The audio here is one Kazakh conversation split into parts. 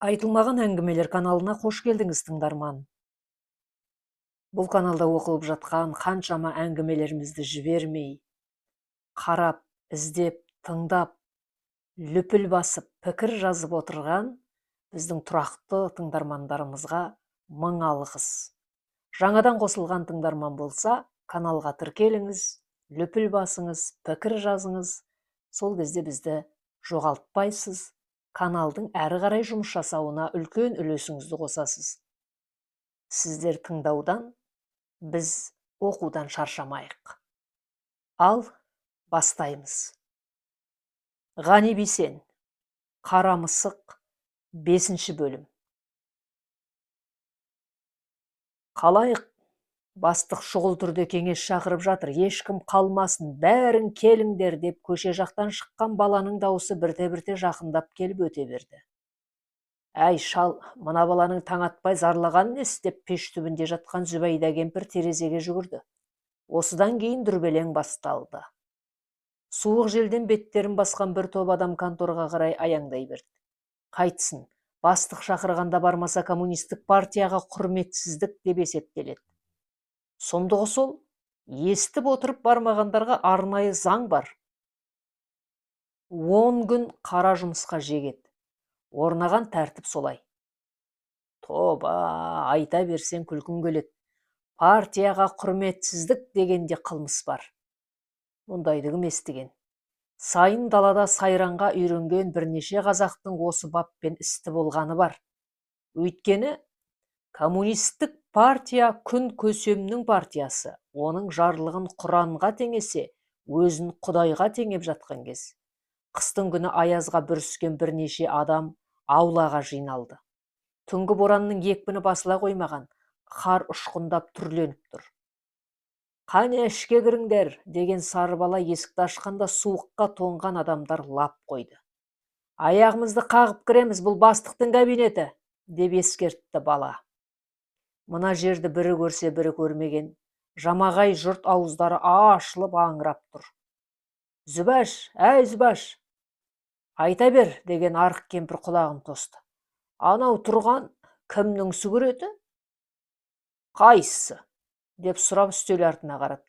Айтылмаған әңгімелер каналына қош келдіңіз, тыңдарман. Бұл каналда оқылып жатқан қаншама әңгімелерімізді жібермей, қарап, іздеп, тыңдап, лүпіл басып, пікір жазып отырған біздің тұрақты тыңдармандарымызға мың алғыс. Жаңадан қосылған тыңдарман болса, каналға тіркеліңіз, лүпіл басыңыз, пікір жазыңыз. Сол кезде бізді жоғалтпайсыз, каналдың әрі қарай жұмыс жасауына үлкен үлесіңізді қосасыз. Сіздер тыңдаудан, біз оқудан шаршамайық. Ал бастаймыз. Ғани Бейсен, Қара мысық, 5 бөлім. Қалайық? Бастық шұғыл түрде кеңес шақырып жатыр. Ешкім қалмасын, бәрін келіңдер деп көше жақтан шыққан баланың дауысы бірте-бірте жақындап келіп өте берді. Әй шал, мына баланың таң атпай зарлағанын несі деп пеш түбінде жатқан Зүбәйда кемпір терезеге жүгірді. Осыдан кейін дүрбелең басталды. Суық желден беттерін басқан бір топ адам конторға қарай аяңдай берді. Қайтсын, бастық шақырғанда бармаса коммунистік партияға құрметсіздік деп есептеледі. Сұмдығы сол, естіп отырып бармағандарға арнайы заң бар. 10 күн қара жұмысқа жегеді. Орнаған тәртіп солай. Тоба, айта берсең күлкің келеді. Партияға құрметсіздік дегенде қылмыс бар. Мұндайды кім естіген? Сайын далада сайранға үйренген бірнеше қазақтың осы баппен істі болғаны бар. Өйткені коммунистік партия күн көсемнің партиясы. Оның жарлығын Құранға теңесе, өзін Құдайға теңеп жатқан кез. Қыстың күні аязға бүріскен бірнеше адам аулаға жиналды. Түнгі боранның екпіні басыла қоймаған, қар ұшқындап түрленіп тұр. Қане ішке кіріңдер деген сары бала есікті ашқанда суыққа тоңған адамдар лап қойды. Аяғымызды қағып кіреміз, бұл бастықтың кабинеті, деп ескертті бала. Мына жерді бірі көрсе бірі көрмеген, жамағай жұрт ауыздары ашылып аңырап тұр. Зүбәш, әй Зүбәш, айта бер, деген арық кемпір құлағын тосты. Анау тұрған кімнің сүгіреті? Қайсысы? Деп сұрап үстел артына қарады.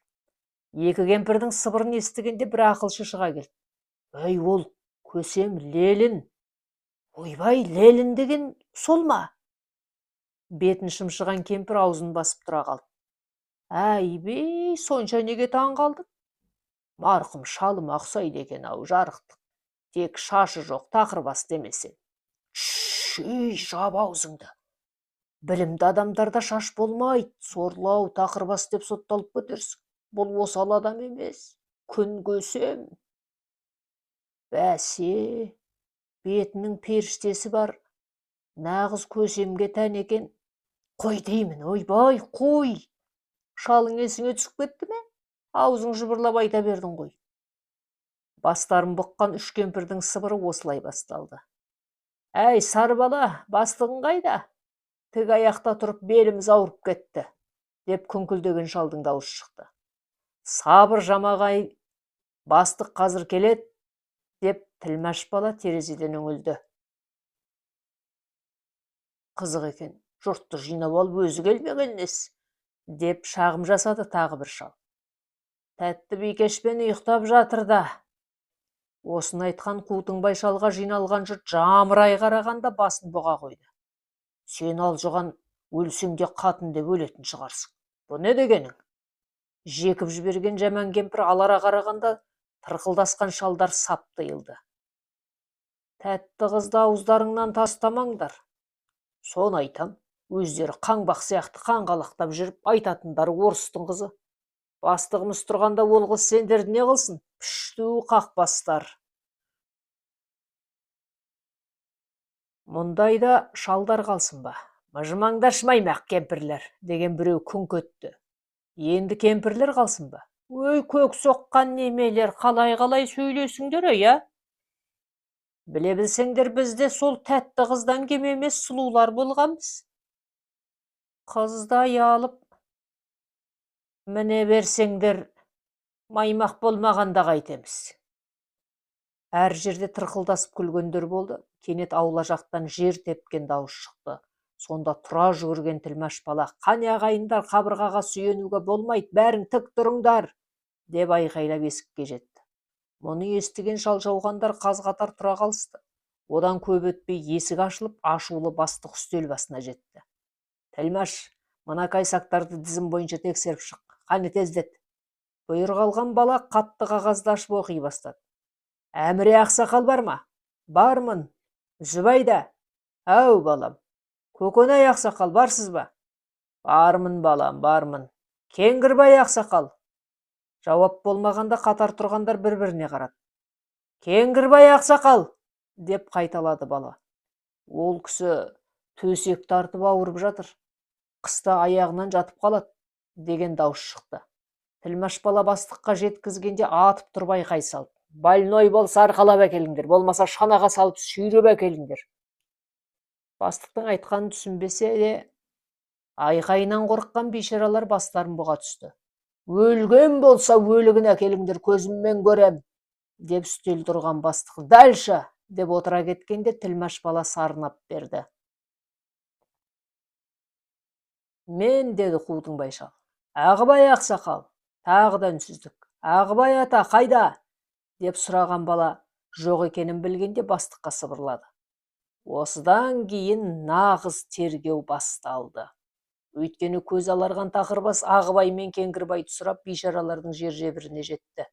Екі кемпірдің сыбырын естігенде бір ақылшы шыға келді. Ей, ол көсем Лелін. Ойбай, Лелін деген сол ма? Бетін шымшыған кемпір аузын басып тұра қалды. Әй бей, сонша неге таң қалдың? Марқұм шалым ұқсайды екен ау, жарықтық. Тек шашы жоқ, тақырбас демесең. Ей, жап аузыңды. Білімді адамдарда шаш болмайды, сорлау, тақырбас деп сотталып кетерсің. Бұл осал адам емес, күн көсем. Бәсе, бетінің періштесі бар, нағыз көсемге тән екен. Қой деймін, ойбай, қой. Шалың есіңе түсіп кетті ме? Аузың жыбырлап айта бердің ғой. Бастарын бұққан үш кемпірдің сыбыры осылай басталды. Әй, сары бала, бастығың қайда? Тік аяқта тұрып беліміз ауырып кетті, деп күңкілдеген шалдың дауысы шықты. Сабыр жамағай, бастық қазір келеді, деп тілмәш бала терезеден үңілді. Қызық екен, жұртты жинап алып өзі келмеген несі, деп шағым жасады тағы бір шал. Тәтті бикешпен ұйықтап жатыр да. Осыны айтқан Қутыңбай шалға жиналған жұрт жамырай қарағанда басын бұға қойды. Сен алжыған өлсеңде қатын деп өлетін шығарсың. Бұл не дегенің? Жекіп жіберген жаман кемпір алара қарағанда тырқылдасқан шалдар сап тыйылды. Тәтті қызды ауыздарыңнан тастамаңдар. Соны айтам, өздері қаңбақ сияқты қаңғалақтап жүріп айтатындары орыстың қызы. Бастығымыз тұрғанда ол қыз сендерді не қылсын? Пішту қақпастар. Мұндайда шалдар қалсын ба? Мыжымаңдар шымаймақ кемпірлер, деген біреу күңк өтті. Енді кемпірлер қалсын ба? Өй, көк соққан немелер, қалай сөйлесіңдер, я? Біле білсеңдер, бізде сол тәтті қыздан кем емес сұлулар болғанбыз. Қыздай алып, міне берсеңдер, маймақ болмағанда қайтеміз. Әр жерде тырқылдасып күлгендер болды. Кенет аула жақтан жер тепкен дауыс шықты. Сонда тұра жүгірген Тілмәш бала: «Қане ағайындар, қабырғаға сүйенуге болмайды, бәрің тік тұрыңдар!» деп айқайлап есікке жетті. Мұны естіген шал-жауғандар қаз-қатар тұра қалысты. Одан көп өтпей есік ашылып, ашулы бастық үстел басына жетті. «Тілмәш, мына кайсақтарды тізім бойынша тексеріп шық, қане тездет!» Бұйрық алған бала қатты қағазды ашып оқи бастады. «Әміре ақсақал бар ма?» «Бармын». «Зүбайда?» «Әу балам». «Көкөнай ақсақал барсыз ба?» «Бармын балам, бармын». «Кеңгірбай ақсақал?» Жауап болмағанда қатар тұрғандар бір-біріне қарады. «Кеңгірбай ақсақал!» деп қайталады бала. «Ол кісі төсек тартып ауырып жатыр. Қыста аяғынан жатып қалады» деген дауыс шықты. Тілмәш бала бастыққа жеткізгенде атып тұрып айқай салды: «Больной болса арқалап әкеліңдер, болмаса шанаға салып сүйреп әкеліңдер». Бастықтың айтқанын түсінбесе де, айқайынан қорыққан бейшаралар бастарын бұға түсті. «Өлген болса өлігін әкеліңдер, көзіммен көрем» деп үстел тұрған бастық «Дальше» деп отыра кеткенде Тілмәш бала сарнап берді. «Мен» деді қудың шал. «Ағыбай ақсақал». Тағы да үнсіздік. «Ағыбай ата қайда?» деп сұраған бала жоқ екенін білгенде бастыққа сыбырлады. Осыдан кейін нағыз тергеу басталды. Өйткені көз аларған тақырбас Ағыбай мен Кеңгірбайды сұрап бейшаралардың жер-жебіріне жетті.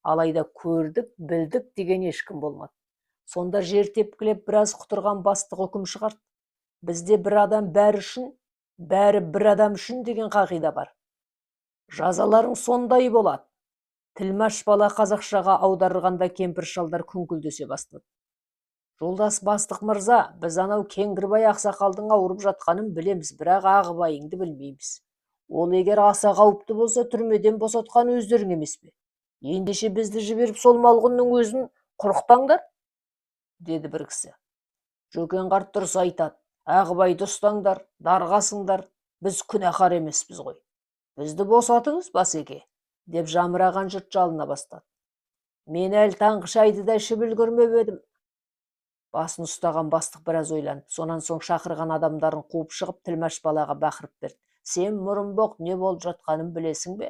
Алайда көрдік, білдік деген ешкім болмады. Сонда жер тепкілеп біраз құтырған бастық үкім шығарды. Бізде бір адам бәрі үшін, бәрі бір адам үшін деген қағида бар. Жазаларың сондай болады. Тілмәш бала қазақшаға аударғанда кемпір шалдар күңкілдесе бастады. «Жолдас бастық мырза, біз анау Кеңгірбай ақсақалдың ауырып жатқанын білеміз, бірақ Ағыбайыңды білмейміз. Ол егер аса қауіпті болса, түрмеден босатқан өздерің емес пе? Ендеше бізді жіберіп сол малғұнның өзін құрықтаңдар» деді бір кісі. «Жөкен қарт дұрыс айтады. Ағыбайды ұстаңдар, дарғасыңдар. Біз күнәһар емеспіз ғой. Бізді босатыңыз, басеке» деп жамыраған жұрт жалына бастады. «Мен әлі таңғы шайды да ішіп үлгермеп едім». Басын ұстаған бастық біраз ойланды. Сонан соң шақырған адамдарын қуып шығып, Тілмәш балаға бақырып берді: «Сен мұрынбоқ, не болып жатқанын білесің бе?»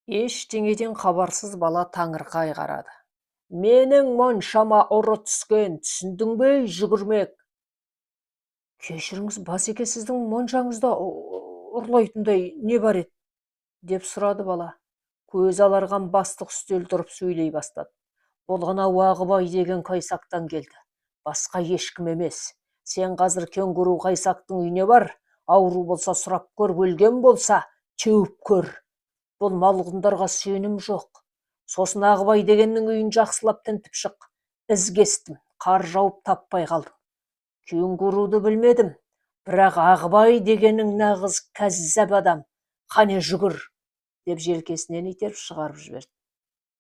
Ештеңеден хабарсыз бала таңырқай қарады. «Менің моншама ұры түскен, түсіндің бе, жүгірмек?» «Кешіріңіз, басеке, сіздің моншаңызда ұрлайтындай не бар еді?» деп сұрады бала. Көз аларған бастық үстел тұрып сөйлей бастады. «Бұл анау Ағыбай деген қайсақтан келді. Басқа ешкім емес. Сен қазір кенгуру қайсақтың үйіне бар. Ауру болса сұрап көр, өлген болса теуіп көр. Бұл малғұндарға сенім жоқ. Сосын Ағыбай дегеннің үйін жақсылап тінтіп шық. Із кестім, қар жауып таппай қалдым. Кенгуруды білмедім, бірақ Ағыбай дегенің нағыз кәззап адам. Қане жүгір» деп желкесінен итеріп шығарып жіберді.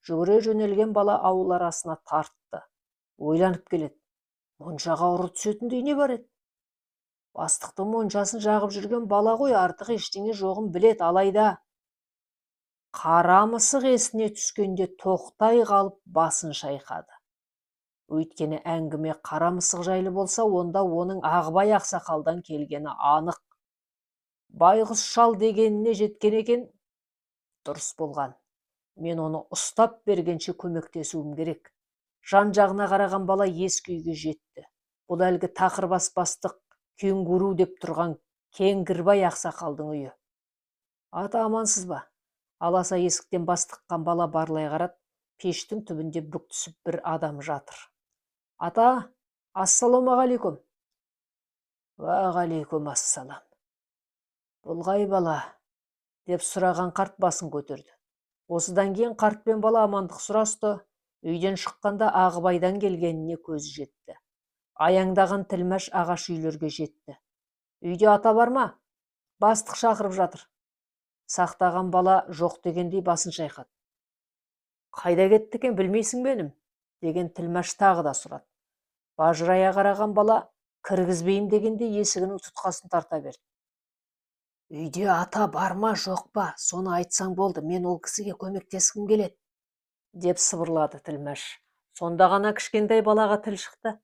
Жүгіре жөнелген бала ауыл арасына тартты. Ойланып келеді. Моншаға ұры түсетіндей не бар еді? Бастықтың моншасын жағып жүрген бала ғой, артық ештеңе жоғын білет. Алайда қара мысық есіне түскенде тоқтай қалып басын шайқады. Өйткені әңгіме қара мысық жайлы болса, онда оның Ағыбай ақсақалдан келгені анық. Байғұс шал дегеніне жеткен екен. Дұрыс болған. Мен оны ұстап бергенше көмектесуім керек. Жан-жағына қараған бала ескі үйге жетті. Бұл әлгі тақырбас бастық кенгуру деп тұрған Кеңгірбай ақсақалдың үйі. «Ата, амансыз ба?» Аласа есіктен бастыққан бала барлай қарады. Пештің түбінде бүк түсіп бір адам жатыр. «Ата, ассалаумағалейкум». «Уағалейкум ассалам». «Бұл қай бала?» деп сұраған қарт басын көтерді. Осыдан кейін қарт пен бала амандық сұрасты. Үйден шыққанда Ағыбайдан келгеніне көзі жетті. Аяңдаған Тілмәш ағаш үйлерге жетті. «Үйде ата бар ма?» «Бастық шақырып жатыр». Сақтаған бала жоқ дегендей басын шайқады. «Қайда кетті екен, білмейсің бе інім?» деген Тілмәш тағы да сұрады. Бажырая қараған бала кіргізбейім дегенде есігінің тұтқасын тарта берді. «Үйде ата бар ма, жоқ па? Соны айтсаң болды, мен ол кісіге көмектескім келеді» деп сыбырлады Тілмәш. Сонда ғана кішкентай балаға тіл шықты.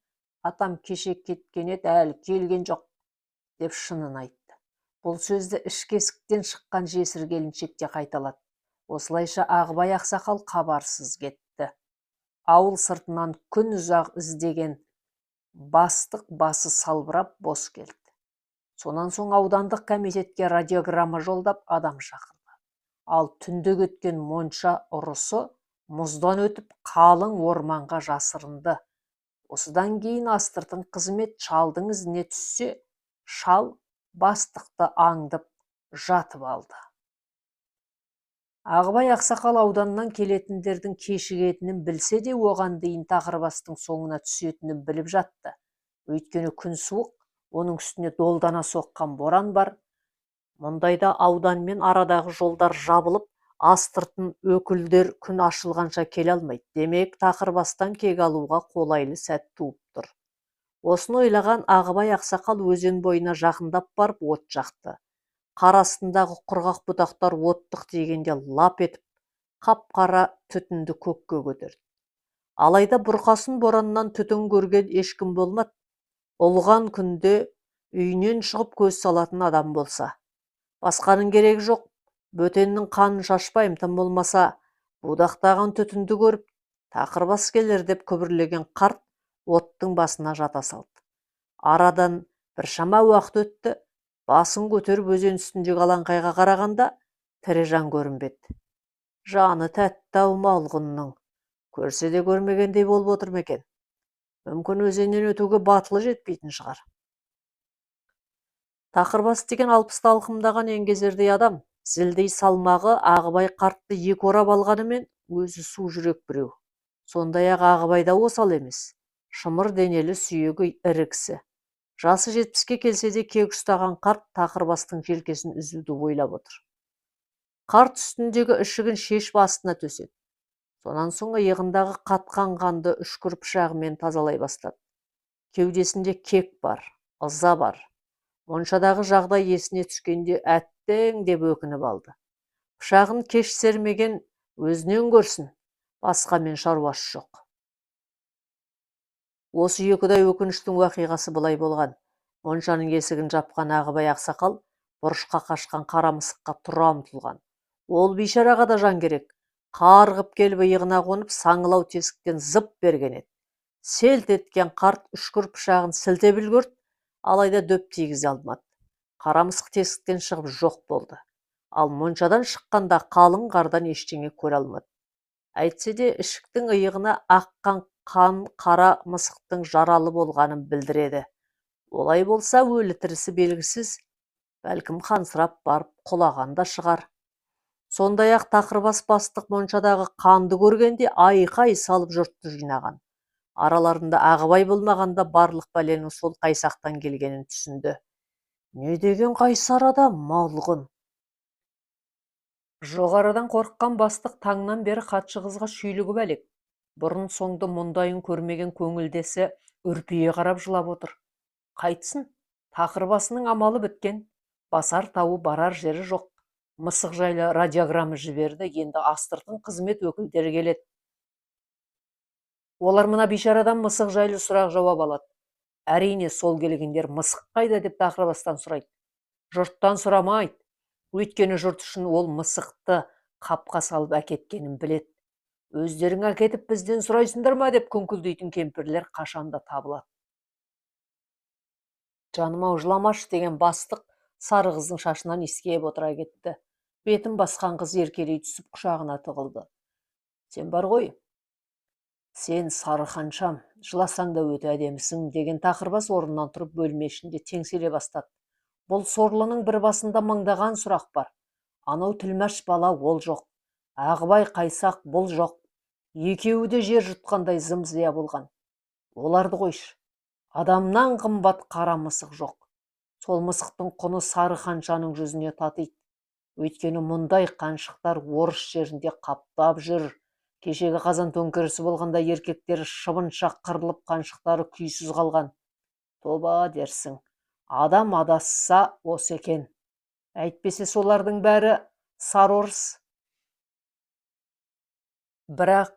Атам кеше кеткен еді, әлі келген жоқ, деп шынын айтты. Бұл сөзді ішкі есіктен шыққан жесір келіншек те қайталады. Осылайша Ағыбай ақсақал хабарсыз кетті. Ауыл сыртынан күн ұзақ іздеген бастық басы салбырап бос келді. Сонан соң аудандық комитетке радиограмма жолдап адам шақырды. Ал түнде кеткен монша ұрысы мұздан өтіп қалың орманға жасырынды. Осыдан кейін астыртын қызмет шалдың ізіне түссе, шал бастықты аңдып жатып алды. Ағыбай ақсақал ауданнан келетіндердің кешігетінін білсе де, оған дейін Тақырбастың соңына түсетінін біліп жатты. Өйткені күн суық, оның үстіне долдана соққан боран бар. Мұндайда ауданмен арадағы жолдар жабылып, астыртын өкілдер күн ашылғанша келе алмайды. Демек, Тақырбастан кек алуға қолайлы сәт туып тұр. Осыны ойлаған Ағыбай ақсақал өзен бойына жақындап барып от жақты. Қар астындағы құрғақ бұтақтар оттық дегенде лап етіп, қап-қара түтінді көкке көтерді. Алайда бұрқасын бораннан түтін көрген ешкім болмады. Ұлған күнде үйінен шығып көз салатын адам болса. Басқаның керегі жоқ, бөтеннің қанын шашпайым, тым болмаса, будақтаған түтінді көріп, Тақырбас келер деп күбірлеген қарт оттың басына жата салды. Арадан біршама уақыт өтті. Басын көтеріп өзен үстіндегі алаңқайға қарағанда тірі жан көрінбеді. Жаны тәтті-ау малғұнның, көрсе де көрмегендей болып отыр ма екен? Мүмкін өзеннен өтуге батылы жетпейтін шығар. Тақырбас деген 60-ты алқымдаған еңгезердей адам, зілдей салмағы Ағыбай қартты екі орап алғанымен, өзі су жүрек біреу. Сондай-ақ Ағыбай да осал емес. Шымыр денелі, сүйегі ірі кісі. Жасы 70-ке келсе де кек ұстаған қарт Тақырбастың желкесін үзуді ойлап отыр. Қарт үстіндегі ішігін шешіп астына төседі. Сонан соң иығындағы қатқан қанды үшкір пышағымен тазалай бастады. Кеудесінде кек бар, ыза бар. Моншадағы жағдай есіне түскенде әттең деп өкініп алды. Пышағын кеш сермеген өзінен көрсін, басқамен шаруасы жоқ. Осы екідай өкініштің уақиғасы былай болған. Моншаның есігін жапқан Ағыбай ақсақал бұрышқа қашқан қара мысыққа тұра ұмтылған. Ол бейшараға да жан керек. Қарғып келіп иығына қонып, саңылау тесіктен зып берген еді. Селт еткен қарт үшкір пышағын сілтеп үлгерді, алайда дөп тигізе алмады. Қара мысық тесіктен шығып жоқ болды. Ал моншадан шыққанда қалың қардан ештеңе көре алмады. Әйтсе де ішіктің иығына аққан қан қара мысықтың жаралы болғанын білдіреді. Олай болса, өлі тірісі белгісіз, бәлкім қансырап барып құлаған да шығар. Сондай-ақ Тақырбас бастық моншадағы қанды көргенде айқай салып жұртты жинаған. Араларында Ағыбай болмағанда барлық бәленің сол қайсақтан келгенін түсінді. Не деген қайсар адам, малғұн. Жоғарыдан қорыққан бастық таңнан бері хатшы қызға шүйлігіп әлек. Бұрын соңды мұндайын көрмеген көңілдесі үрпие қарап жылап отыр. Қайтсын, Тақырбасының амалы біткен, басар тауы барар жері жоқ. Мысық жайлы радиограмма жіберді, енді астыртын қызмет өкілдері келеді. Олар мына бейшарадан мысық жайлы сұрақ жауап алады. Әрине, сол келгендер мысық қайда деп Тақырбастан сұрайды. Жұрттан сұрамайды. Өйткені жұрт үшін ол мысықты қапқа салып әкеткенін біледі. Өздерің әкетіп бізден сұрайсыңдар ма деп күңкілдейтін кемпірлер қашанда табылады. Жаным-ау, жыламашы деген бастық сары қыздың шашынан иіскеп отыра кетті. Бетін басқан қыз еркелей түсіп құшағына тығылды. Сен бар ғой, сен сары ханшам, жыласаң да өте әдемісің деген Тақырбас орнынан тұрып бөлме ішінде теңселе бастады. Бұл сорлының бір басында мыңдаған сұрақ бар. Анау тілмәш бала ол жоқ. Ағыбай қайсақ бұл жоқ. Екеуі де жер жұтқандай зым-зия болған. Оларды қойшы. Адамнан қымбат қара мысық жоқ. Сол мысықтың құны сары ханшаның жүзіне татиды. Өйткені мұндай қаншықтар орыс жерінде қаптап жүр. Кешегі қазан төңкерісі болғанда еркектері шыбыншақ қырылып, қаншықтары күйсіз қалған. Тоба дерсің. Адам адасса осы екен. Әйтпесе солардың бәрі сары орыс. Бірақ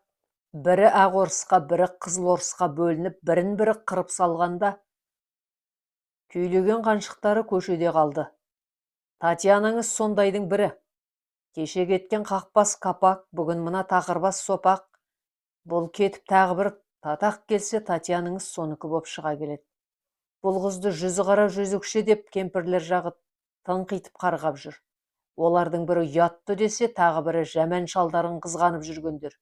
Бірі ақ орысқа, бірі қызыл орысқа бөлініп, бірін-бірі қырып салғанда, күйлеген қаншықтары көшеде қалды. Татьянаңыз сондайдың бірі. Кеше кеткен қақпас капак, бүгін мына тақырбас сопақ. Бұл кетіп тағы бір татақ келсе, Татьянаңыз соныкі боп шыға келеді. Бұл қызды жүзі қара жөзекше деп кемпірлер жағы тыңқитып қарғап жүр. Олардың бірі ұятты десе, тағы бірі жаман шалдарын қызғанып жүргендер.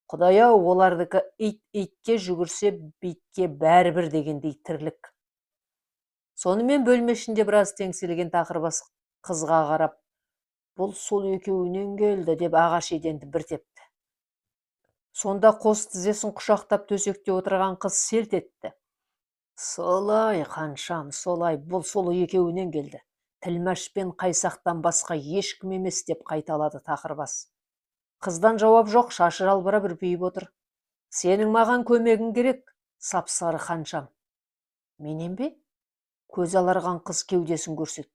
Құдай-ау, олардікі итке жүгірсе, битке бәрібір дегендей тірлік. Сонымен бөлмешінде біраз теңселген тақырбас қызға қарап, бұл сол екеуінен келді деп ағаш еденді бір тепті. Сонда қос тізесін құшақтап төсекте отырған қыз селт етті. Солай, қаншам, солай, бұл сол екеуінен келді. Тілмәш пен Қайсақтан басқа ешкім емес деп қайталады тақырбас. Қыздан жауап жоқ, шашы жалбырап үрпиіп отыр. Сенің маған көмегің керек, сап-сары қаншам. Менен бе? Көз аларған қыз кеудесін көрсетті.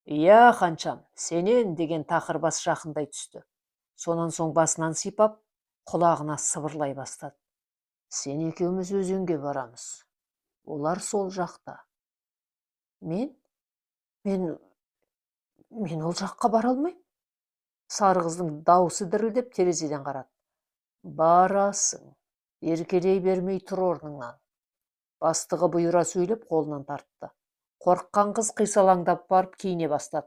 Иә, қаншам, сенен деген тақырбас жақындай түсті. Сонан соң басынан сипап, құлағына сыбырлай бастады. Сен екеуміз өзенге барамыз. Олар сол жақта. Мен ол жаққа бара алмаймын. Сары қыздың даусы дірілдеп терезеден қарады. Барасың, еркелей бермей тұр орныңнан. Бастығы бұйыра сөйлеп қолынан тартты. Қорыққан қыз қисалаңдап барып киіне бастады.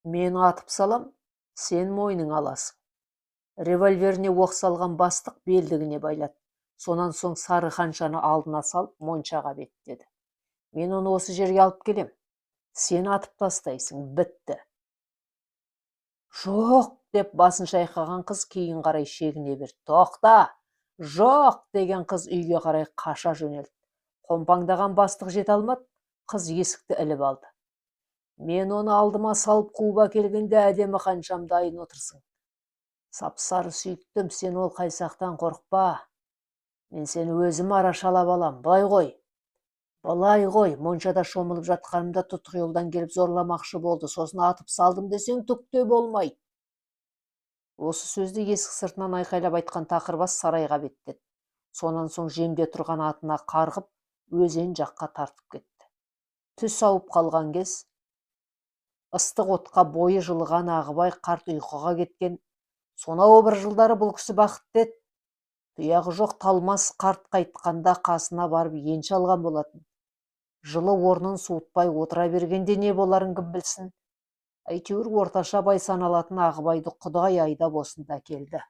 Мен атып салам, сен мойның аласың. Револьверіне оқ салған бастық белдігіне байлады. Сонан соң сары қаншаны алдына салып, моншаға беттеді. Мен оны осы жерге алып келем. Сен атып тастайсың, бітті. Жоқ, деп басын шайқаған қыз кейін қарай шегіне берді. Тоқта! Жоқ, деген қыз үйге қарай қаша жөнелді. Қомпаңдаған бастық жете алмады, қыз есікті іліп алды. Мен оны алдыма салып қуып әкелгенде әдемі қаншам дайын отырсың. Сап-сары сүйіктім, сен ол Қайсақтан қорықпа. Мен сені өзім арашалап алам, Былай ғой, моншада шомылып жатқанымда тұтқи жолдан келіп зорламақшы болды, сосын атып салдым десең түкте болмайды. Осы сөзді есік сыртынан айқайлап айтқан тақырбас сарайға беттеді. Сонан соң жемде тұрған атына қарғып, өзен жаққа тартып кетті. Түс ауып қалған кез, ыстық отқа бойы жылыған Ағыбай қарт ұйқыға кеткен. Сонау бір жылдары бұл кісі бақытты еді. Тұяғы жоқ талмас қарт қайтқанда қасына барып енші алған болатын. Жылы орнын суытпай отыра бергенде не боларын кім білсін. Әйтеуір орташа бай саналатын Ағыбайды Құдай айдап осында келді.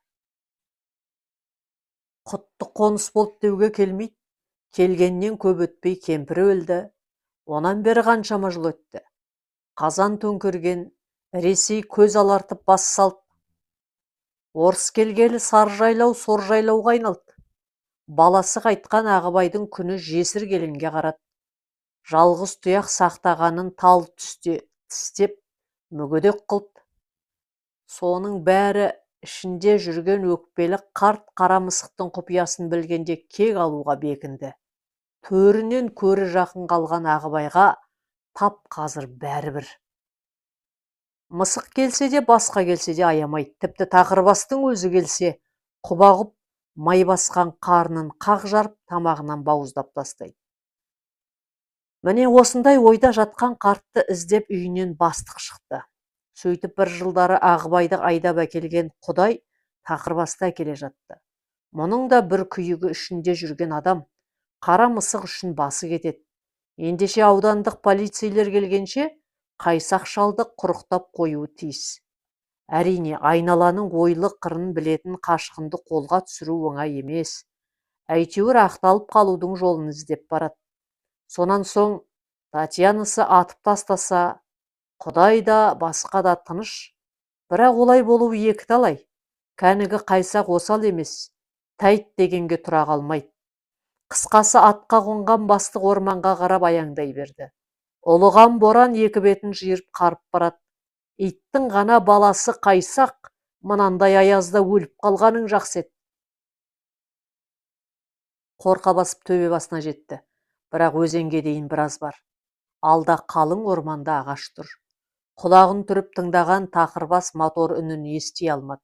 Құтты қоныс болды деуге келмейді. Келгеннен көп өтпей кемпірі өлді. Онан бері қаншама жыл өтті. Қазан төңкерген, Ресей көз алартып бас салды. Орыс келгелі сар жайлау, сор жайлауға айналды. Баласы қайтқан Ағыбайдың күні жесір келінге қарады. Жалғыз тұяқ сақтағанын тал тістеп, мүгедек қылды. Соның бәрі ішінде жүрген өкпелі қарт қара мысықтың құпиясын білгенде кек алуға бекінді. Төрінен көрі жақын қалған Ағыбайға тап қазір бәрібір. Мысық келсе де, басқа келсе де аямайды. Тіпті тақырбастың өзі келсе, құба-құп май басқан қарнын қақ жарып, тамағынан бауыздап тастайды. Міне осындай ойда жатқан қартты іздеп үйінен бастық шықты. Сөйтіп бір жылдары Ағыбайды айдап әкелген Құдай тақырбасты әкеле жатты. Мұның да бір күйігі ішінде жүрген адам қара мысық үшін басы кетеді. Ендеше аудандық полицейлер келгенше Қайсақ шалды құрықтап қоюы тиіс. Әрине, айналаның ойлы қырын білетін қашқынды қолға түсіру оңай емес. Әйтеуір ақталып қалудың жолын іздеп барады. Сонан соң Татьянасы атып тастаса, Құдай да басқа да тыныш. Бірақ олай болуы екі талай. Кәнігі Қайсақ осал емес, тәйт дегенге тұра қалмайды. Қысқасы атқа қонған бастық орманға қарап аяңдай берді. Ұлыған боран екі бетін жиырып қарып барады. Иттің ғана баласы Қайсақ, мынандай аязда өліп қалғаның жақсы еді. Қорқа басып төбе басына жетті. Бірақ өзенге дейін біраз бар. Алда қалың орманда ағаш тұр. Құлағын түріп тыңдаған тақырбас мотор үнін ести алмады.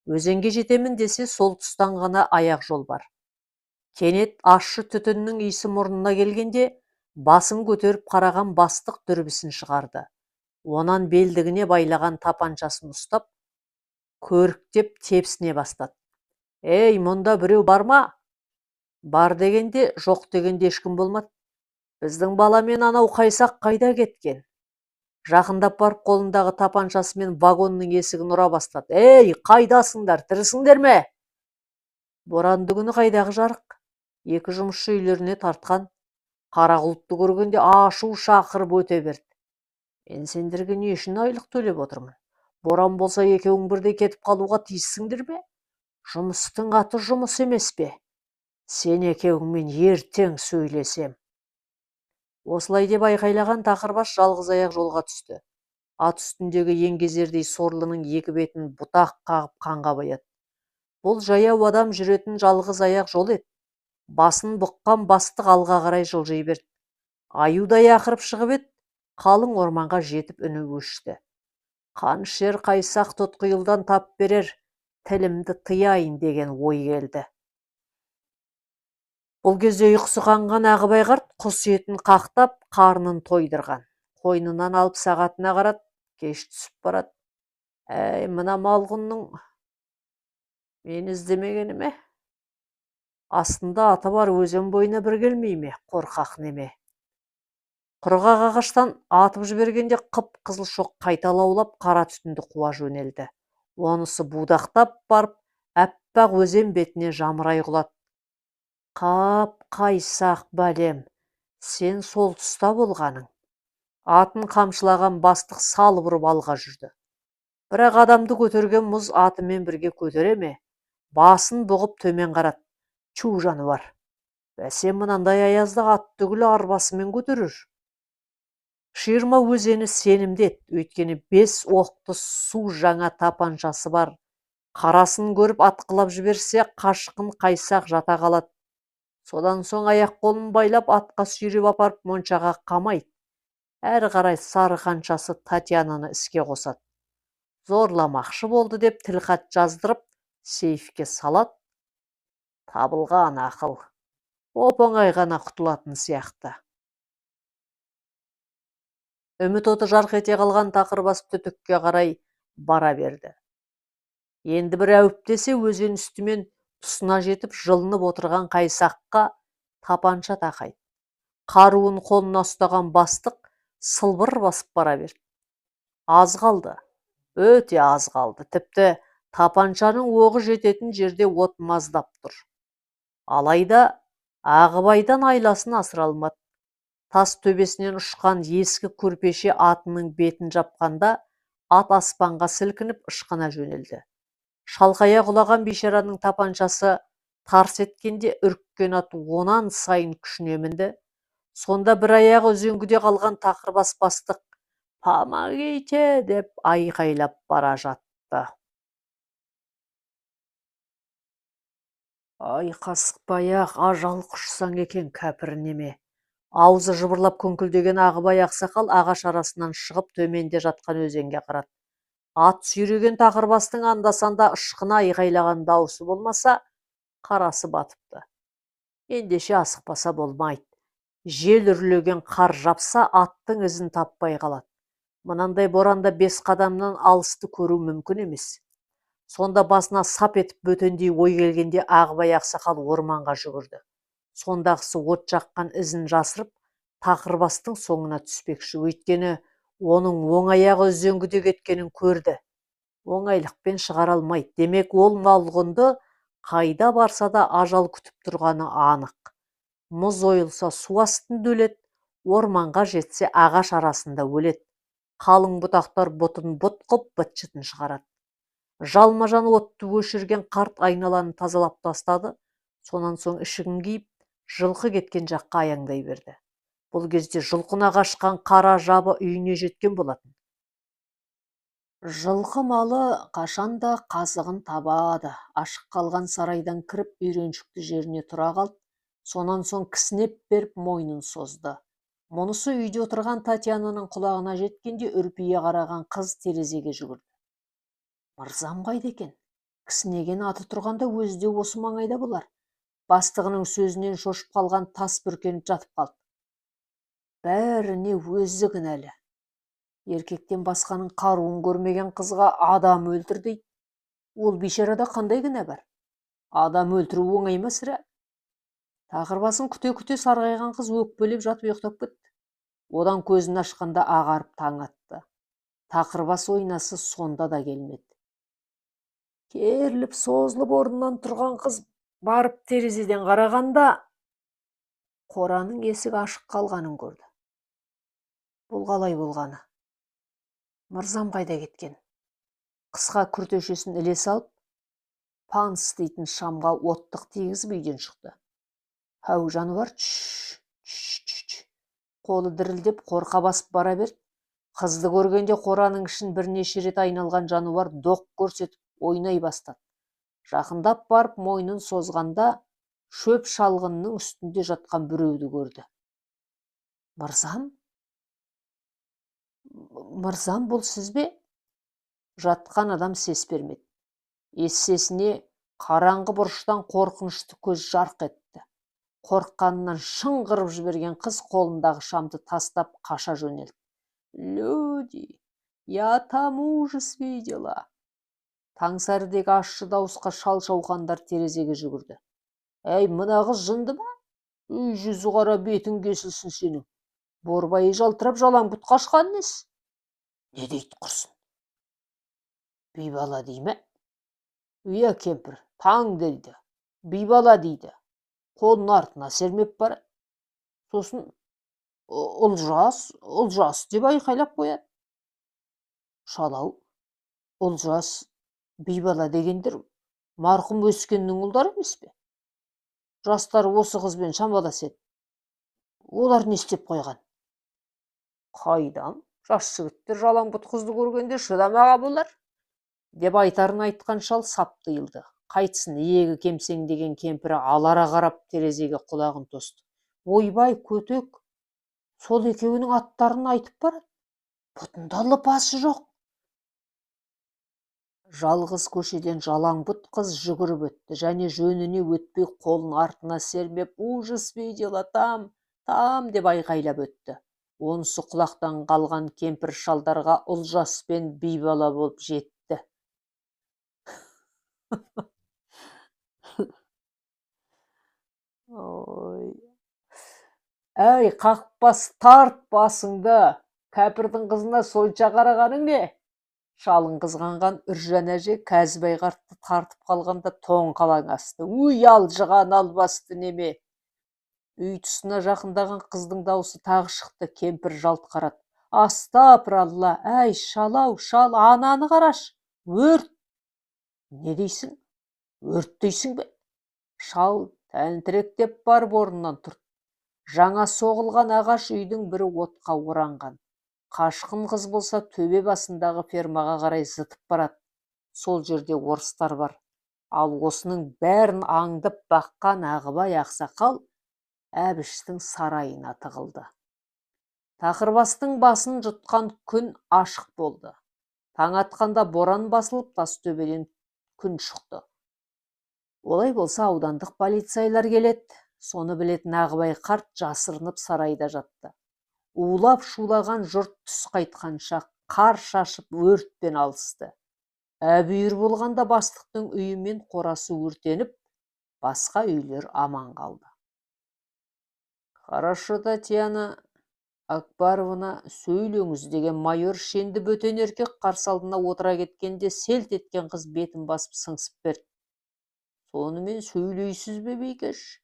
Өзенге жетемін десе, сол тұстан ғана аяқ жол бар. Кенет ащы түтіннің иісі мұрнына келгенде, басын көтеріп қараған бастық дүрбісін шығарды. Онан белдігіне байлаған тапаншасын ұстап, көріктеп тепсіне бастады. «Ей, мұнда біреу бар ма?» Бар дегенде, жоқ дегенде ешкім болмады. «Біздің баламен анау қайсақ қайда кеткен?» Жақындап барып, қолындағы тапаншасымен вагонның есігін ұра бастады. «Ей, қайдасыңдар, тірісіңдер ме?» Боранды күні қайдағы жарық? Екі жұмысшы үйлеріне тартқан. Қара құлыпты көргенде ашу шақырып өте берді. «Мен сендерге не үшін айлық төлеп отырмын? Боран болса екеуің бірдей кетіп қалуға тиіссіңдер ме? Жұмыстың аты жұмыс емес пе? Сен екеуіңмен ертең сөйлесем». Осылай деп айқайлаған тақырбас жалғыз аяқ жолға түсті. Ат үстіндегі еңгезердей сорлының екі бетін бұтақ қағып қанға бояды. Бұл жаяу адам жүретін жалғыз аяқ жол еді. Басын бұққан бастық алға қарай жылжи берді. Аюдай ақырып шығып еді, қалың орманға жетіп үні өшті. «Қаншер қайсақ тұтқиылдан тап берер, тілімді тыяйын» деген ой келді. Бұл кезде ұйқысы қанған Ағыбай қарт құс етін қақтап, қарнын тойдырған. Қойнынан алып сағатына қарады, кеш түсіп барады. «Әй, мына малғұнның мені іздемегені ме? Астында аты бар өзен бойына бір келмей ме, қорқақ неме?» Құрғақ ағаштан атып жібергенде қып-қызыл шоқ қайта лаулап, қара түтінді қуа жөнелді. Онысы будақтап барып, әппақ өзен бетіне жамырай құлады. «Қап қайсақ бәлем, сен сол тұста болғаның». Атын қамшылаған бастық сал бұрып алға жүрді. Бірақ адамды көтерген мұз атымен бірге көтере ме? Басын бұғып төмен қарады. Чу жануар. Бәсе, мынандай аязда ат түгілі арбасымен көтерер. Ширма өзені сенімді еді, өйткені 5 оқты су жаңа тапаншасы бар. Қарасын көріп атқылап жіберсе, қашқын қайсақ жата қалады. Содан соң аяқ қолын байлап атқа сүйреп апарып моншаға қамайды. Әрі қарай сары қаншасы Татьянаны іске қосады. Зорламақшы болды деп тілхат жаздырып, сейфке салады. Табылған ақыл. Оп-оңай ғана құтылатын сияқты. Үміт оты жарқ ете қалған тақырбас түтікке қарай бара берді. Енді бір әуіптесе өзен үстімен тұсына жетіп жылынып отырған қайсаққа тапанша тақайды. Қаруын қолына ұстаған бастық сылбыр басып бара берді. Аз қалды, өте аз қалды. Тіпті тапаншаның оғы жететін жерде от маздап тұр. Алайда Ағыбайдан айласын асыра алмады. Тас төбесінен ұшқан ескі көрпеше атының бетін жапқанда, ат аспанға сілкініп ышқына жөнелді. Шалқая құлаған бейшараның тапаншасы тарс еткенде үріккен ат онан сайын күшіне мінді. Сонда бір аяғы үзеңгіде қалған тақырбас бастық «Помогите!» деп айқайлап бара жатты. «Ай, қасықпай-ақ, ажал құшсаң екен, кәпір неме!» Аузы жыбырлап күңкілдеген Ағыбай ақсақал ағаш арасынан шығып төменде жатқан өзенге қарады. Ат сүйреген тақырбастың анда-санда ышқына айғайлаған дауысы болмаса, қарасы батыпты. Ендеше асықпаса болмайды. Жел үрлеген қар жапса, аттың ізін таппай қалады. Мынандай боранда 5 қадамнан алысты көру мүмкін емес. Сонда басына сап етіп бөтендей ой келгенде Ағыбай ақсақал орманға жүгірді. Сондағысы от жаққан ізін жасырып, тақырбастың соңына түспекші, өйткені оның оң аяғы үзеңгіде кеткенін көрді. Оңайлықпен шығара алмайды. Демек, ол малғұнды қайда барса да ажал күтіп тұрғаны анық. Мұз ойылса су астында өледі, орманға жетсе ағаш арасында өледі. Қалың бұтақтар бұтын бұт қып быт-шытын шығарады. Жалма-жан отты өшірген қарт айналаны тазалап тастады. Сонан соң ішігін киіп, жылқы кеткен жаққа аяңдай берді. Бұл кезде жылқына қашқан қара жабы үйіне жеткен болатын. Жылқы малы қашанда қазығын табады. Ашық қалған сарайдан кіріп, үйреншікті жеріне тұра қалды. Сонан соң кісінеп беріп мойнын созды. Мұнысы үйде отырған Татьянаның құлағына жеткенде үрпие қараған қыз терезеге жүгірді. «Мырзам қайда екен? Кісінеген аты тұрғанда өзі де осы маңайда болар. Бастығының сөзінен шошып қалған тас бүркеніп жатып қалды. Бәріне өзі кінәлі. Еркектен басқаның қаруын көрмеген қызға адам өлтір дейді. Ол бейшарада қандай кінә бар? Адам өлтіру оңай ма сірә? Тақырбасын күте-күте сарғайған қыз өкпелеп жатып ұйықтап кетті. Одан көзін ашқанда ағарып таң атты. Тақырбас ойнасы сонда да келмеді. Керіліп созылып орнынан тұрған қыз барып терезеден қарағанда қораның есігі ашық қалғанын көрді. Бұл қалай болғаны? Мырзам қайда кеткен? Қысқа күртешесін іле салып, панс дейтін шамға оттық тигізіп үйден шықты. Әу жануар, қолы дірілдеп қорқа басып бара берді. Қызды көргенде қораның ішін бірнеше рет айналған жануар доқ көрсетіп ойнай бастады. Жақындап барып мойнын созғанда шөп шалғынның үстінде жатқан біреуді көрді. Мырзам? Мырзам, бұл сіз бе? Жатқан адам сес бермеді. Ессесіне қараңғы бұрыштан қорқынышты көз жарқ етті. Қорыққанынан шыңғырып жіберген қыз қолындағы шамды тастап қаша жөнелді. Люди, я там ужас видела. Таңсәрідегі ащы дауысқа шал-шауқандар терезеге жүгірді. Әй, мына қыз жынды ма? Үй жүзі қара, бетің кесілсін сенің. Борбайы жалтырап жалаңбұт қашқан несі? Не дейді құрсын? Бибала дей ме? Үйе кемпір, таң дейді. Бибала дейді. Қолын артына сермеп бар. Сосын Олжас деп айқайлап қояды. Шалау, Олжас, Бибала дегендер марқұм Өскеннің ұлдары емес пе? Жастары осы қызбен шамалас еді. Олар не істеп қойған? Қайдам, жас жігіттер жалаңбұт қызды көргенде шыдамаға болар, деп айтарын айтқан шал сап тыйылды. Қайтсын, иегі кемсең деген кемпірі алара қарап терезеге құлағын тосты. Ойбай, көтек, сол екеуінің аттарын айтып барады. Бұтында лыпасы жоқ. Жалғыз көшеден жалаңбұт қыз жүгіріп өтті, және жөніне өтпей қолын артына сермеп, ужас видела там деп айқайлап өтті. Онысы құлақтан қалған кемпір шалдарға Ұлжас пен Бибала болып жетті. Әй, қақпас, тарт басыңды, кәпірдің қызына сонша қарағаның не? Шалың қызғанған Үржан әже Кәзібай қартты тартып қалғанда тоң қалаң асты. Уй, алжыған албасты неме. Үй тұсына жақындаған қыздың даусы тағы шықты. Кемпір жалт қарады. Астапыралла, әй, шалау, шал, ананы қараш. Өрт. Не дейсің? Өрт дейсің бе? Шал тәлтіректеп барып орнынан тұрды. Жаңа соғылған ағаш үйдің бірі отқа оранған. Қашқын қыз болса төбе басындағы фермаға қарай зытып барады. Сол жерде орыстар бар. Ал осының бәрін аңдып баққан Ағыбай ақсақал Әбіштің сарайына тығылды. Тақырбастың басын жұтқан күн ашық болды. Таң атқанда боран басылып, тас төбеден күн шықты. Олай болса аудандық полицайлар келеді. Соны білетін Ағыбай қарт жасырынып сарайда жатты. Улап шулаған жұрт түс қайтқанша қар шашып өртпен алысты. Әбүйір болғанда бастықтың үйі мен қорасы өртеніп, басқа үйлер аман қалды. Хорошо, Татьяна Акбаровна, сөйлеңіз деген майор шенді бөтен еркек қарсы алдына отыра кеткенде селт еткен қыз бетін басып сыңсып берді. Сонымен сөйлейсіз бе, Бейкеш?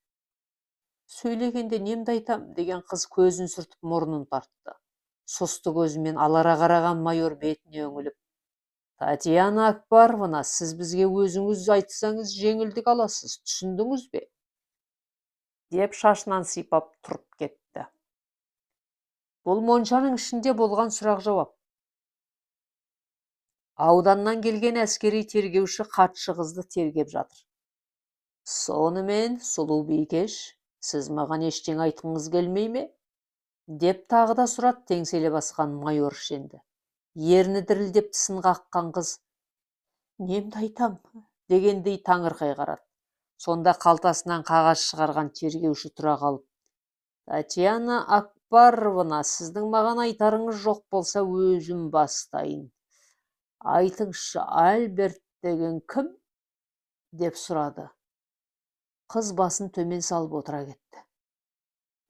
Сөйлегенде немді айтам, деген қыз көзін сүртіп мұрнын тартты. Сұсты көзімен алара қараған майор бетіне өңіліп: Татьяна Акбаровна, сіз бізге өзіңіз айтсаңыз жеңілдік аласыз, түсіндіңіз бе? Деп шашынан сипап тұрып кетті. Бұл моншаның ішінде болған сұрақ жауап. Ауданнан келген әскери тергеуші хатшы қызды тергеп жатыр. Сонымен, сұлу Бейкеш, сіз маған ештеңе айтқыңыз келмей ме? Деп тағы да сұрат теңселе басқан майор шенді. Ерні дірілдеп тісін қаққан қыз: Немді айтам, дегендей таңырқай қарады. Сонда қалтасынан қағаз шығарған тергеуші тұра қалып: Татьяна Акбаровна, сіздің маған айтарыңыз жоқ болса, өзім бастайын. Айтыңызшы, Альберт деген кім? Деп сұрады. Қыз басын төмен салып отыра кетті.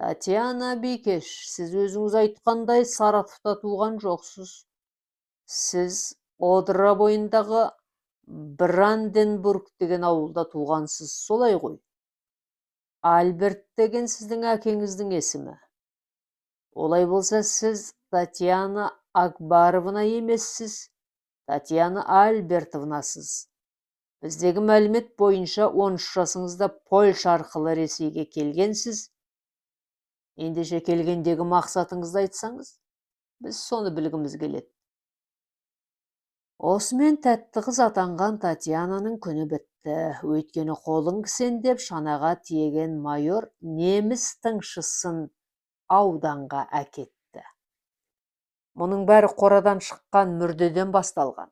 Татьяна Бикеш, сіз өзіңіз айтқандай Саратовта туған жоқсыз. Сіз Одра бойындағы Бранденбург деген ауылда туғансыз, солай ғой. Альберт деген сіздің әкеңіздің есімі. Олай болса, сіз Татьяна Акбаровна емессіз, Татьяна Альбертовнасыз. Біздегі мәлімет бойынша 13 жасыңызда Польша арқылы Ресейге келгенсіз. Ендеше келгендегі мақсатыңызды айтсаңыз, біз соны білгіміз келеді. Осымен тәтті қыз атанған Татьянаның күні бітті. Өйткені қолың кісендеп шанаға тиеген майор неміс тыңшысын ауданға әкетті. Мұның бәрі қорадан шыққан мүрдеден басталған.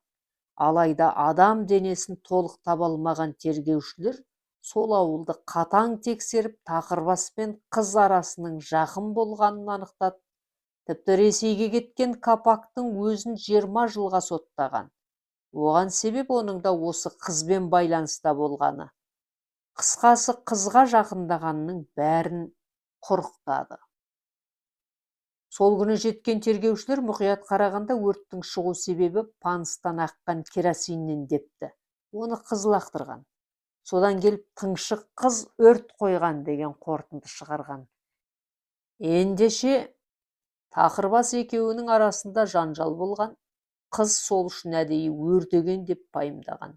Алайда адам денесін толық таба алмаған тергеушілер сол ауылды қатаң тексеріп, тақырбас пен қыз арасының жақын болғанын анықтады. Тіпті Ресейге кеткен Капактың өзін 20 жылға соттаған. Оған себеп оның да осы қызбен байланыста болғаны. Қысқасы, қызға жақындағанның бәрін құрықтады. Сол күні жеткен тергеушілер мұқият қарағанда өрттің шығу себебі паныстан аққан керосиннен депті. Оны қыз лақтырған. Содан келіп тыңшық қыз өрт қойған деген қорытынды шығарған. Ендеше тақырбас екеуінің арасында жанжал болған, қыз сол үшін әдейі өртеген деп пайымдаған.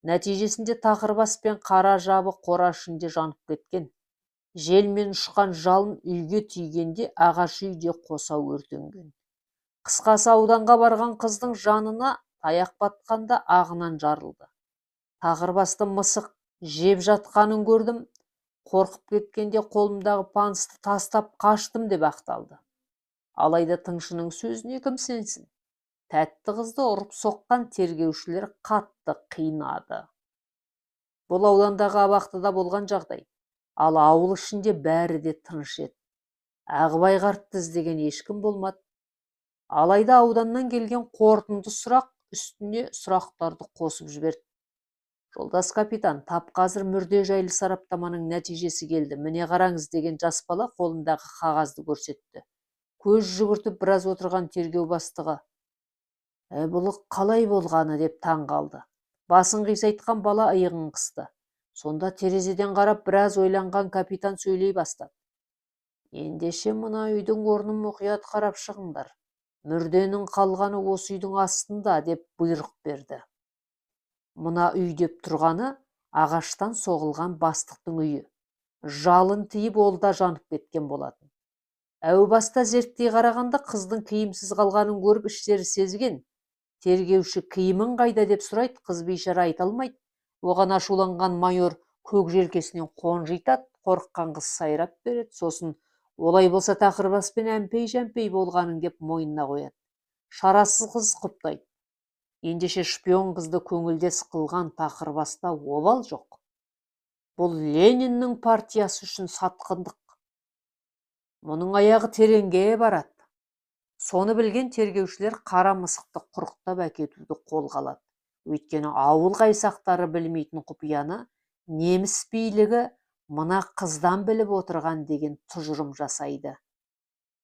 Нәтижесінде тақырбас пен қара жабы қора ішінде жанып кеткен. Желмен ұшқан жалын үйге түйгенде ағаш үйде қоса өртенген. Қысқасы, ауданға барған қыздың жанына таяқ батқанда ағынан жарылды. Тақырбасты мысық жеп жатқанын көрдім. Қорқып кеткенде қолымдағы панысты тастап қаштым деп ақталды. Алайда тыңшының сөзіне кім сенсін? Тәтті қызды ұрып соққан тергеушілер қатты қинады. Бұл аудандағы абақтыда болған жағдай. Ал ауыл ішінде бәрі де тыныш еді. Ағыбай қартты іздеген ешкім болмады. Алайда ауданнан келген қорытынды сұрақ үстіне сұрақтарды қосып жіберді. Жолдас капитан, тап қазір мүрде жайлы сараптаманың нәтижесі келді. Міне қараңыз, деген жас бала қолындағы қағазды көрсетті. Көз жүгіртіп біраз отырған тергеу бастығы: Бұл қалай болғаны деп таң қалды. Басын қисайтқан бала иығын қысты. Сонда терезеден қарап біраз ойланған капитан сөйлей бастады. Ендеше мына үйдің орнын мұқият қарап шығыңдар. Мүрденің қалғаны осы үйдің астында, деп бұйрық берді. Мына үй деп тұрғаны ағаштан соғылған бастықтың үйі. Жалын тиіп ол да жанып кеткен болатын. Әу баста зерттей қарағанда қыздың киімсіз қалғанын көріп іштері сезген. Тергеуші киімін қайда деп сұрайды, қыз бейшара айта алмайды. Оған ашуланған майор көк желкесінен қонжитады, қорыққан қыз сайрап береді. Сосын олай болса тақырбаспен әмпей-жәмпей болғанын деп мойнына қояды. Шарасыз қыз құптайды. Ендеше шпион қызды көңілдес қылған тақырбаста обал жоқ. Бұл Лениннің партиясы үшін сатқындық. Мұның аяғы тереңге барады. Соны білген тергеушілер қара мысықты құрықтап әкетуді қолға алады. Өйткені ауыл қайсақтары білмейтін құпияны неміс билігі мына қыздан біліп отырған деген тұжырым жасайды.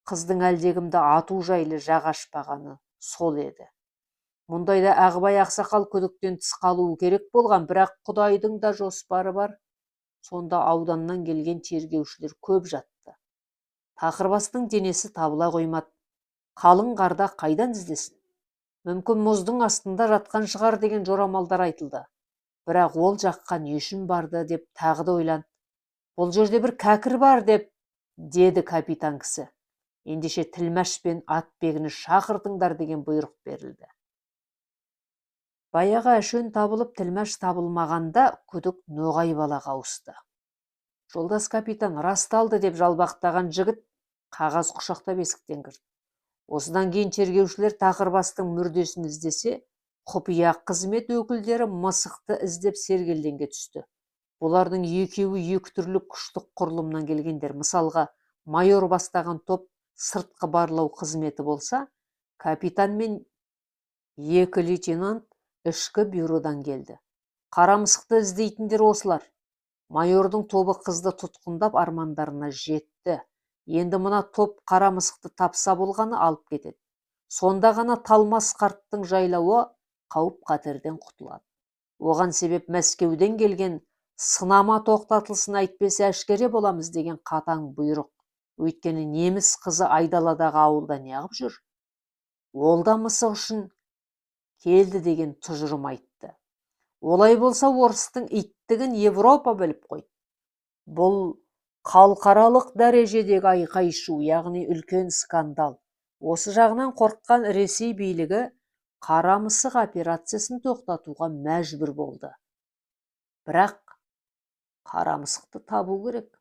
Қыздың әлдекімді ату жайлы жақ ашпағаны сол еді. Мұндайда Ағыбай ақсақал күдіктен тыс қалуы керек болған, бірақ Құдайдың да жоспары бар. Сонда ауданнан келген тергеушілер көп жатты. Тақырбастың денесі табыла қоймады. Қалың қарда қайдан іздесін? Мүмкін мұздың астында жатқан шығар деген жорамалдар айтылды. Бірақ ол жаққа не үшін барды деп тағы да ойланды. Бұл жерде бір кәкір бар деді капитан кісі. Ендеше Тілмәш пен Атбегіні шақыртыңдар деген бұйрық берілді. Баяғы әшөн табылып Тілмәш табылмағанда күдік Ноғай балаға ауысты. Жолдас капитан, расталды деп жалбақтаған жігіт қағаз құшақтап есіктен кірді. Осыдан кейін тергеушілер тақырбастың мүрдесін іздесе, Құпия қызмет өкілдері мысықты іздеп сергелденге түсті. Бұлардың екеуі екі түрлі күштік құрылымнан келгендер. Мысалға, майор бастаған топ сыртқы барлау қызметі болса, капитан мен екі лейтенант ішкі бюродан келді. Қара мысықты іздейтіндер осылар. Майордың тобы қызды тұтқындап армандарына жетті. Енді мына топ қара мысықты тапса болғаны алып кетеді. Сонда ғана Талмас қарттың жайлауы қауіп қатерден құтылады. Оған себеп Мәскеуден келген сынама тоқтатылсын, әйтпесе әшкере боламыз деген қатаң бұйрық. Өйткені неміс қызы айдаладағы ауылда неғып жүр? Ол да мысық үшін келді деген тұжырым айтты. Олай болса, орыстың иттігін Европа біліп қойды. Бұл халықаралық дәрежедегі айқай-шу, яғни үлкен скандал. Осы жағынан қорыққан Ресей билігі қара мысық операциясын тоқтатуға мәжбүр болды. Бірақ қара мысықты табу керек.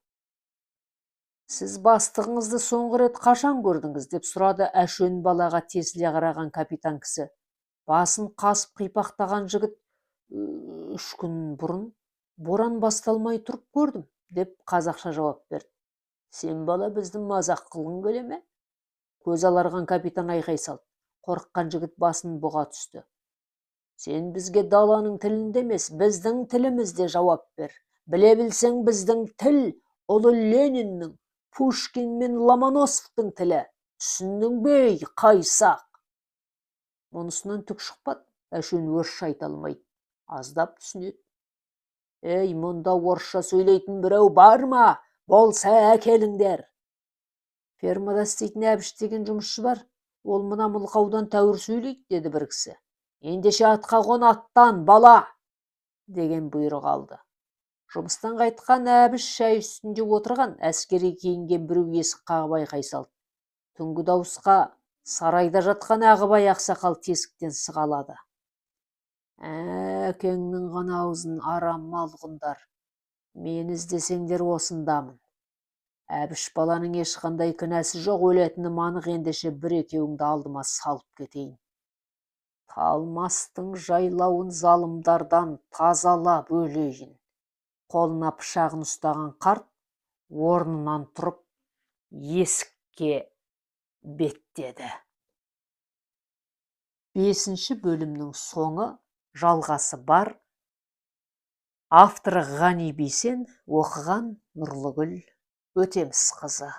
Сіз бастығыңызды соңғы рет қашан көрдіңіз деп сұрады әшөн балаға тесіле қараған капитан кісі. Басын қасып қипақтаған жігіт: 3 күн бұрын боран басталмай тұрып көрдім деп қазақша жауап берді. Сен бала бізді мазақ қылғың келе ме? Көз аларған капитан айқай салды. Қорыққан жігіт басын бұға түсті. Сен бізге даланың тілінде емес, біздің тілімізде жауап бер. Біле білсең, біздің тіл ұлы Лениннің, Пушкин мен Ломоносовтың тілі. Түсіндің бе, қайсақ? Мұнысынан түк шықпады. Әшөн орысша айта алмайды. Аздап түсінеді. Ей, мұнда орысша сөйлейтін біреу бар ма? Болса әкеліңдер. Фермада істейтін Әбіш деген жұмысшы бар. Ол мына мылқаудан тәуір сөйлейді, деді бір кісі. Ендеше атқа қон, аттан, бала, деген бұйрық алды. Жұмыстан қайтқан Әбіш шай үстінде отырған, әскери киінген біреу есік қағып айқай салды. Түнгі дауысқа сарайда жатқан Ағыбай ақсақал тесіктен сығалады. Әкеңнің ғана аузын арам малғындар. Мені іздесеңдер осындамын. Әбіш баланың ешқандай кінәсі жоқ, өлетінім анық, ендеше бір-екеуіңді алдыма салып кетейін. Талмастың жайлауын залымдардан тазалап өлейін. Қолына пышағын ұстаған қарт орнынан тұрып есікке беттеді. 5-ші бөлімнің соңы, жалғасы бар. Авторы Ғани Бейсен, оқыған Нұрлыгүл Өтемісқызы.